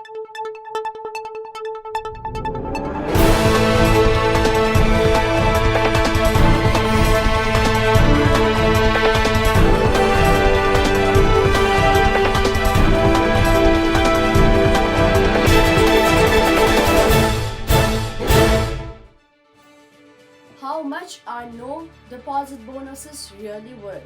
How much are no deposit bonuses really worth?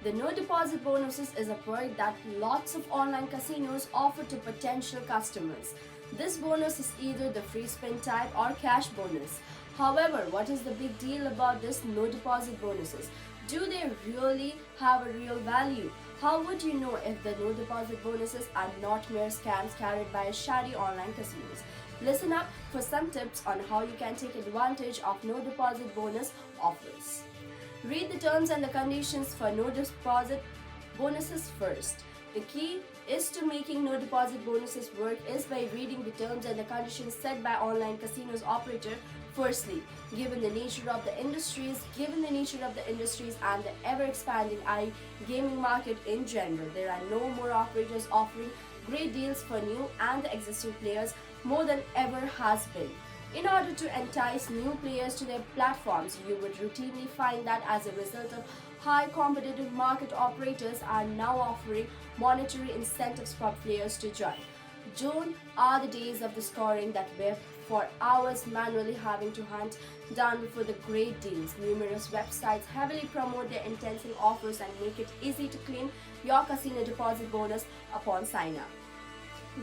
The no deposit bonuses is a perk that lots of online casinos offer to potential customers. This bonus is either the free spin type or cash bonus. However, what is the big deal about this no deposit bonuses? Do they really have a real value? How would you know if the no deposit bonuses are not mere scams carried by shady online casinos? Listen up for some tips on how you can take advantage of no deposit bonus offers. Read the terms and the conditions for no deposit bonuses first. The key is to making no deposit bonuses work is by reading the terms and the conditions set by online casinos operator. Firstly, given the nature of the industries and the ever-expanding iGaming market in general, there are no more operators offering great deals for new and the existing players more than ever has been. In order to entice new players to their platforms, you would routinely find that as a result of high competitive market, operators are now offering monetary incentives for players to join. June are the days of the scoring that were for hours manually having to hunt down for the great deals. Numerous websites heavily promote their enticing offers and make it easy to claim your casino deposit bonus upon sign up.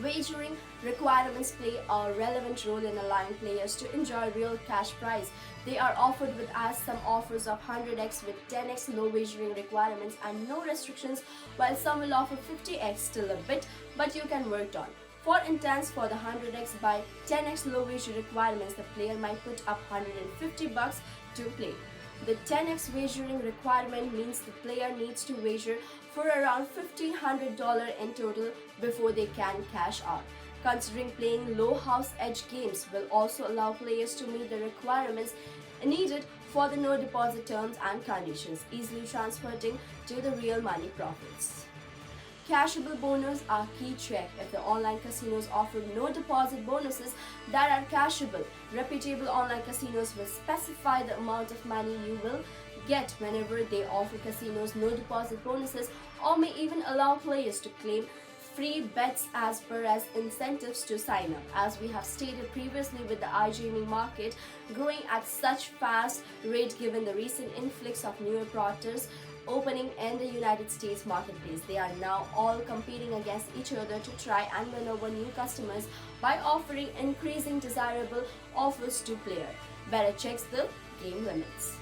Wagering requirements play a relevant role in allowing players to enjoy real cash prize. They are offered with as some offers of 100x with 10x low wagering requirements and no restrictions, while some will offer 50x still a bit, but you can work on. For instance, for the 100x by 10x low wager requirements, the player might put up $150 to play. The 10x wagering requirement means the player needs to wager for around $1,500 in total before they can cash out. Considering playing low house edge games will also allow players to meet the requirements needed for the no deposit terms and conditions, easily transferring to the real money profits. Cashable bonus are key check. If the online casinos offer no deposit bonuses that are cashable, reputable online casinos will specify the amount of money you will get whenever they offer casinos no deposit bonuses, or may even allow players to claim free bets as per as incentives to sign up. As we have stated previously, with the iGaming market growing at such fast rate given the recent influx of new operators opening in the United States marketplace, they are now all competing against each other to try and win over new customers by offering increasing desirable offers to players. Better checks the game limits.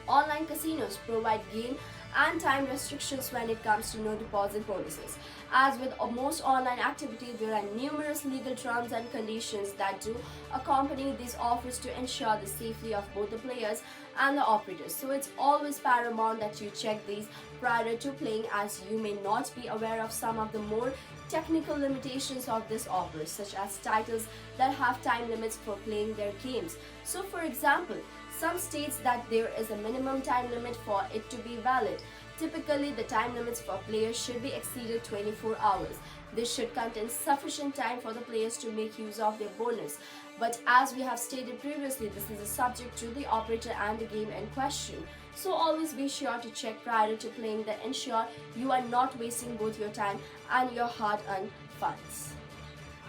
Online casinos provide game and time restrictions when it comes to no deposit bonuses. As with most online activity, there are numerous legal terms and conditions that do accompany these offers to ensure the safety of both the players and the operators. So it's always paramount that you check these prior to playing, as you may not be aware of some of the more technical limitations of this offer, such as titles that have time limits for playing their games. So for example, some states that there is a minimum time limit for it to be valid. Typically, the time limits for players should be exceeded 24 hours. This should contain sufficient time for the players to make use of their bonus. But as we have stated previously, this is a subject to the operator and the game in question. So always be sure to check prior to playing to ensure you are not wasting both your time and your hard-earned funds.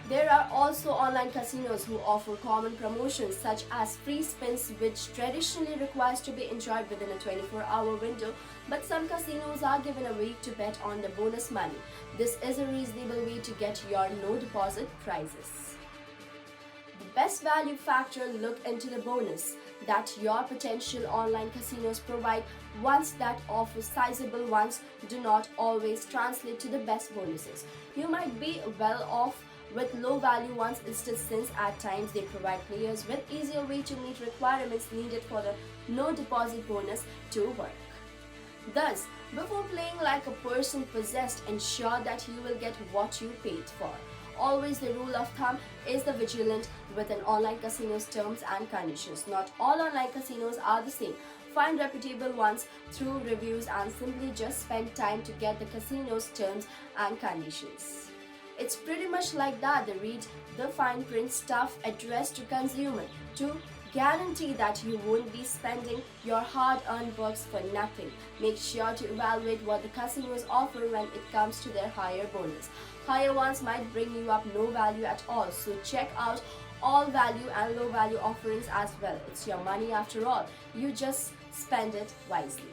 There are also online casinos who offer common promotions such as free spins, which traditionally requires to be enjoyed within a 24-hour window, but some casinos are given a week to bet on the bonus money. This is a reasonable way to get your no deposit prizes. The best value factor, look into the bonus that your potential online casinos provide. Ones that offer sizable ones do not always translate to the best bonuses. You might be well off with low value ones instead, since at times they provide players with easier way to meet requirements needed for the no deposit bonus to work. Thus, before playing like a person possessed, ensure that you will get what you paid for. Always the rule of thumb is the vigilant with an online casino's terms and conditions. Not all online casinos are the same. Find reputable ones through reviews and simply just spend time to get the casino's terms and conditions. It's pretty much like that. They read the fine print stuff addressed to consumer to guarantee that you won't be spending your hard-earned bucks for nothing. Make sure to evaluate what the casinos offer when it comes to their higher bonus. Higher ones might bring you up no value at all, so check out all value and low value offerings as well. It's your money after all. You just spend it wisely.